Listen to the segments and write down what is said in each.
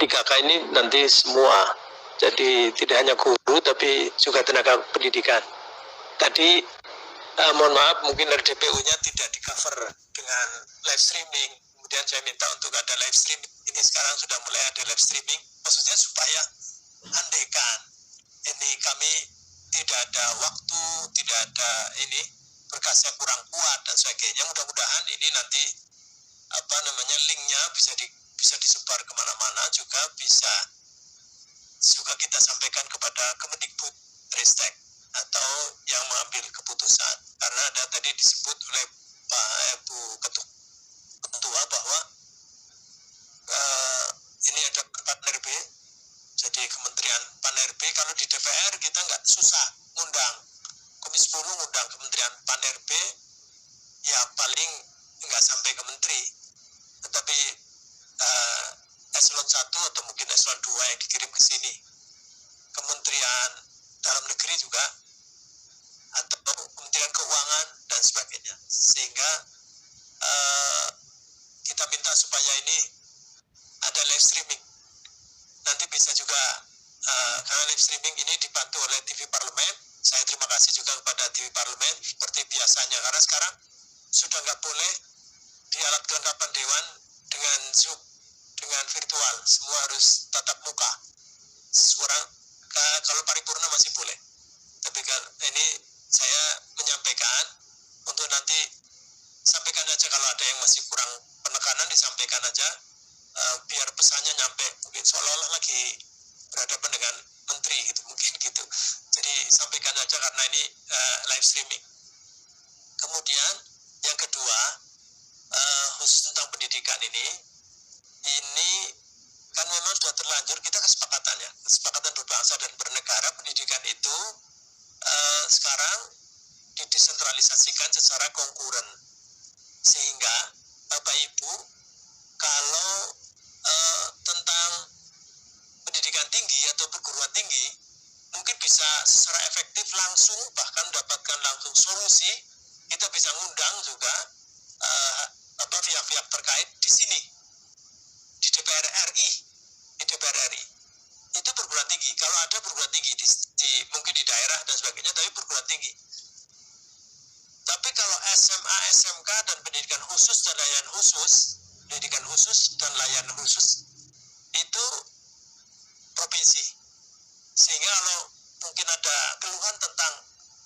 P3K ini nanti semua. Jadi tidak hanya guru tapi juga tenaga pendidikan. Tadi mohon maaf mungkin RDPU-nya tidak di-cover dengan live streaming. Kemudian saya minta untuk ada live streaming. Ini sekarang sudah mulai ada live streaming. Maksudnya supaya andaikan ini kami tidak ada waktu, tidak ada ini berkasnya kurang kuat dan sebagainya. Mudah-mudahan ini nanti linknya bisa disebar kemana-mana, juga kita sampaikan kepada Kemendikbud Ristek atau yang mengambil keputusan. Karena ada tadi disebut oleh Pak Bu Ketua bahwa ini ada Pan RB. Jadi Kementerian Pan RB, kalau di DPR kita nggak susah ngundang. Komisi 10 ngundang Kementerian Pan RB, ya paling nggak sampai ke menteri. Tetapi eselon 1 atau mungkin eselon 2 yang dikirim ke sini. Kementerian Dalam Negeri juga, atau Kementerian Keuangan dan sebagainya. Sehingga kita minta supaya ini ada live streaming. Nanti bisa juga, karena live streaming ini dibantu oleh TV Parlemen. Saya terima kasih juga kepada TV Parlemen seperti biasanya, karena sekarang sudah nggak boleh di alat kelengkapan Dewan dengan Zoom, dengan virtual, semua harus tatap muka. Kalau paripurna masih boleh, tapi ini saya menyampaikan untuk nanti sampaikan aja, kalau ada yang masih kurang penekanan disampaikan aja, biar pesannya nyampe, mungkin seolah-olah lagi berhadapan dengan menteri gitu, mungkin gitu. Jadi sampaikan aja karena ini live streaming. Kemudian yang kedua, khusus tentang pendidikan ini kan memang sudah terlanjur kita kesepakatan berbangsa dan bernegara. Pendidikan itu sekarang didesentralisasikan secara konkuren, sehingga Bapak Ibu kalau tentang pendidikan tinggi atau perguruan tinggi mungkin bisa secara efektif langsung, bahkan mendapatkan langsung solusi. Kita bisa ngundang juga pihak-pihak terkait di sini, di DPR RI. Itu perguruan tinggi. Kalau ada perguruan tinggi mungkin di daerah dan sebagainya, tapi perguruan tinggi. Tapi kalau SMA, SMK dan pendidikan khusus dan layanan khusus, itu provinsi. Sehingga kalau mungkin ada keluhan tentang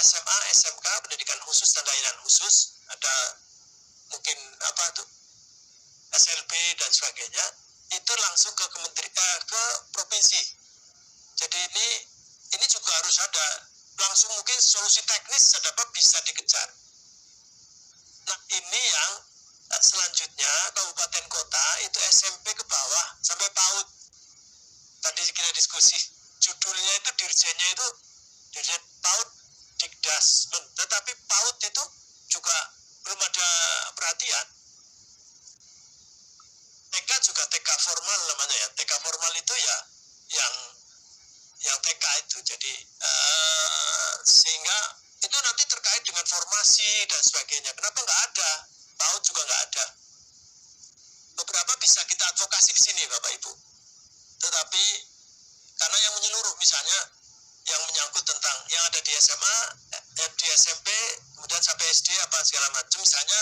SMA, SMK, pendidikan khusus dan layanan khusus, ada mungkin SLB dan sebagainya, itu langsung ke ke provinsi. Jadi ini juga harus ada langsung, mungkin solusi teknis dapat bisa dikejar. Nah, ini yang selanjutnya kabupaten kota itu SMP ke bawah sampai PAUD. Tadi kita diskusi, judulnya itu dirjennya itu dirjen PAUD Dikdas, tetapi PAUD itu juga belum ada perhatian. TK juga TK formal namanya ya. TK formal itu ya yang TK itu. Jadi sehingga itu nanti terkait dengan formasi dan sebagainya. Kenapa nggak ada? PAUD juga nggak ada. Beberapa bisa kita advokasi di sini Bapak Ibu. Tetapi karena yang menyeluruh, misalnya yang menyangkut tentang yang ada di SMA, di SMP, kemudian sampai SD apa segala macam, misalnya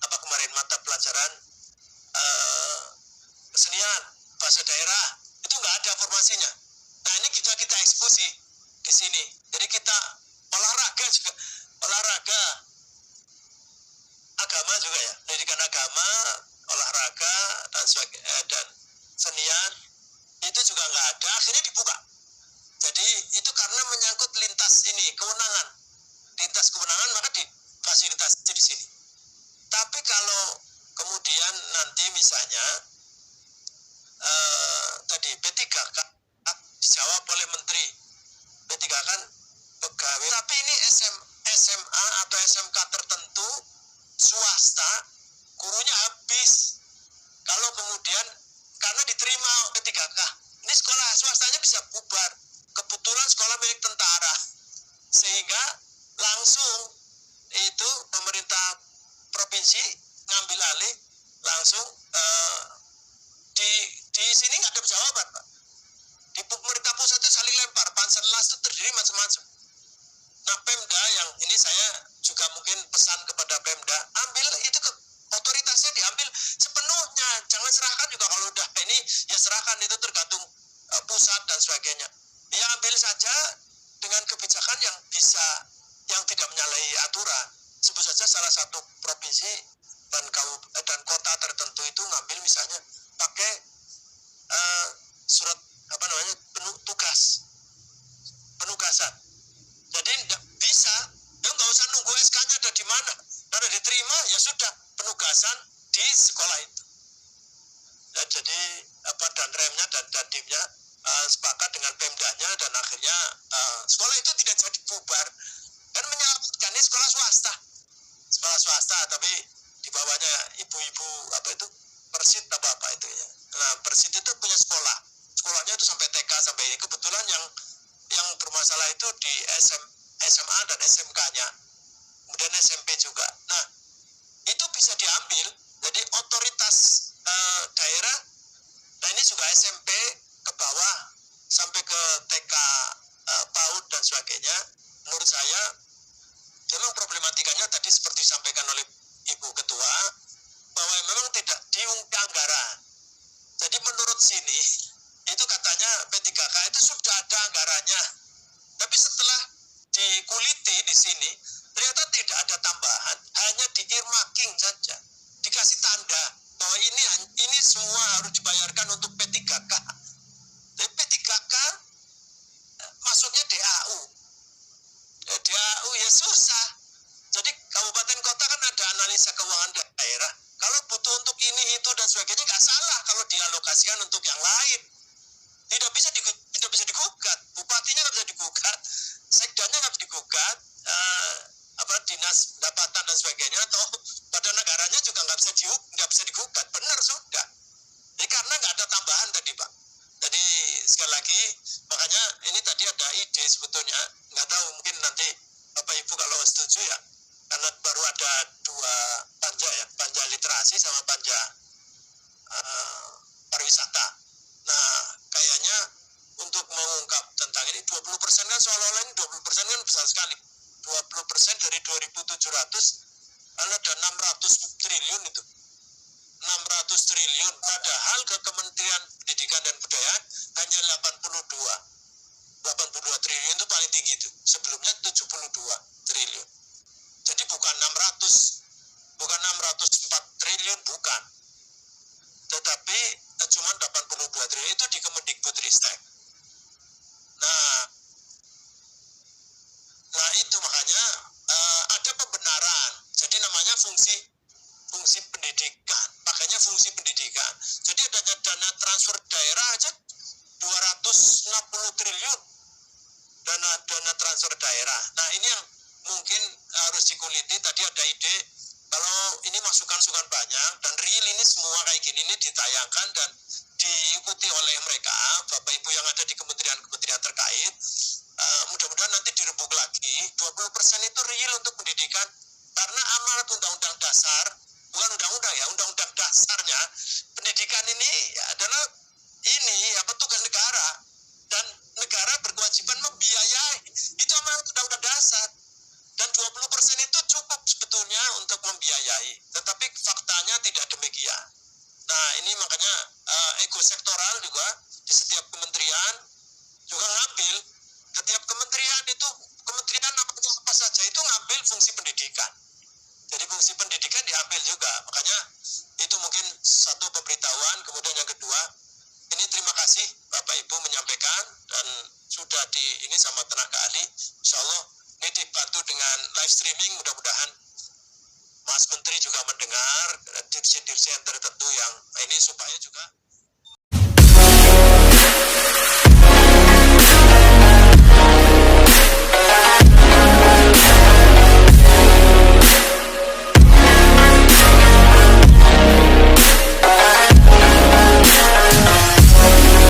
kemarin mata pelajaran kesenian, bahasa daerah, itu nggak ada formasinya. Nah, ini kita eksekusi di sini. Jadi kita olahraga juga, olahraga agama juga ya, pendidikan agama, olahraga dan senian itu juga nggak ada. Akhirnya dibuka. Jadi itu karena menyangkut lintas kewenangan, maka difasilitasi di sini. Tapi kalau kemudian nanti misalnya tadi P3K dijawab oleh Menteri, P3 kan pegawai, tapi ini SMA atau SMK tertentu swasta gurunya habis. Kalau kemudian karena diterima P3K, ini sekolah swastanya bisa bubar. Kebetulan sekolah milik tentara, sehingga langsung itu pemerintah provinsi ngambil alih langsung di sini nggak ada jawaban, Pak. Di pemerintah pusat itu saling lempar, Panselnas itu terdiri macam-macam. Nah, Pemda yang ini saya juga mungkin pesan kepada Pemda, ambil itu ke otoritasnya, diambil sepenuhnya, jangan serahkan juga kalau udah ini ya serahkan, itu tergantung pusat dan sebagainya. Ya ambil saja dengan kebijakan yang bisa, yang tidak menyalahi aturan. Sebut saja salah satu provinsi dan kota tertentu itu ngambil misalnya pakai surat penugasan. Jadi tidak bisa, ya nggak usah nunggu SK-nya ada di mana, ada diterima ya sudah, penugasan di sekolah itu. Ya, jadi dan remnya dan dantimnya sepakat dengan Pemdanya, dan akhirnya sekolah itu tidak jadi bubar. Dan menyelamatkan ini sekolah swasta, tapi di bawahnya ibu-ibu Persit apa itu ya. Nah, Persit itu punya sekolahnya itu sampai TK sampai ini. Kebetulan yang bermasalah itu di SMA dan SMK-nya, kemudian SMP juga. Nah, itu bisa diambil. Jadi otoritas daerah, nah ini juga SMP ke bawah sampai ke TK, PAUD dan sebagainya. Menurut saya memang problematikanya tadi seperti disampaikan oleh Ibu Ketua, bahwa memang tidak diungkap anggaran. Jadi menurut sini itu katanya P3K itu sudah ada anggarannya, tapi setelah dikuliti di sini ternyata tidak ada tambahan, hanya di earmarking saja, dikasih tanda bahwa ini semua harus dibayarkan untuk P3K. Jadi P3K masuknya DAU. DAU ya susah. Jadi kabupaten kota kan ada analisa keuangan daerah. Kalau butuh untuk ini, itu, dan sebagainya nggak salah kalau dialokasikan untuk yang lain. Tidak bisa digugat. Bupatinya nggak bisa digugat, sekdanya nggak bisa digugat, dinas pendapatan dan sebagainya, atau pada negaranya juga nggak bisa digugat. Benar sudah. Jadi karena nggak ada tambahan tadi, Pak. Jadi sekali lagi, makanya ini tadi ada ide sebetulnya, nggak tahu mungkin nanti Bapak Ibu kalau setuju ya, karena baru ada 2 panja ya, panja literasi sama panja pariwisata. Nah, kayaknya untuk mengungkap tentang ini 20% kan seolah-olah ini 20% kan besar sekali. 20% dari 2.700 kan ada 600 triliun itu. 600 triliun, padahal ke Kementerian Pendidikan dan Kebudayaan hanya 82 triliun itu paling tinggi itu. Sebelumnya 72 triliun. Jadi bukan 604 triliun, bukan. Tetapi cuma 82 triliun itu di Kemendikbudristek. Nah itu makanya ada pembenaran. Jadi namanya fungsi pendidikan. Makanya fungsi pendidikan. Jadi adanya dana transfer daerah aja 260 triliun. Dana transfer daerah. Nah ini yang mungkin harus dikuliti. Tadi ada ide kalau ini masukan banyak dan real ini semua kayak gini ini ditayangkan dan diikuti oleh mereka, Bapak Ibu yang ada di kementerian terkait. Mudah-mudahan nanti dirembuk lagi 20% itu real untuk pendidikan, karena amanat undang-undang dasar, bukan undang-undang ya, undang-undang dasarnya pendidikan ini adalah tugas negara, dan negara berkewajiban membiayai, itu amanat undang-undang dasar, dan 20% itu cukup sebetulnya untuk membiayai, tetapi faktanya tidak demikian. Nah ini makanya ego sektoral juga di setiap kementerian juga ngambil. Setiap kementerian namanya apa saja itu ngambil fungsi pendidikan. Jadi fungsi pendidikan diambil juga. Makanya itu mungkin satu pemberitahuan. Kemudian yang kedua, ini terima kasih Bapak Ibu menyampaikan dan sudah ini sama tenaga ahli. Insya Allah ini dibantu dengan live streaming, mudah-mudahan Mas Menteri juga mendengar, dirjen-dirjen tertentu yang ini supaya juga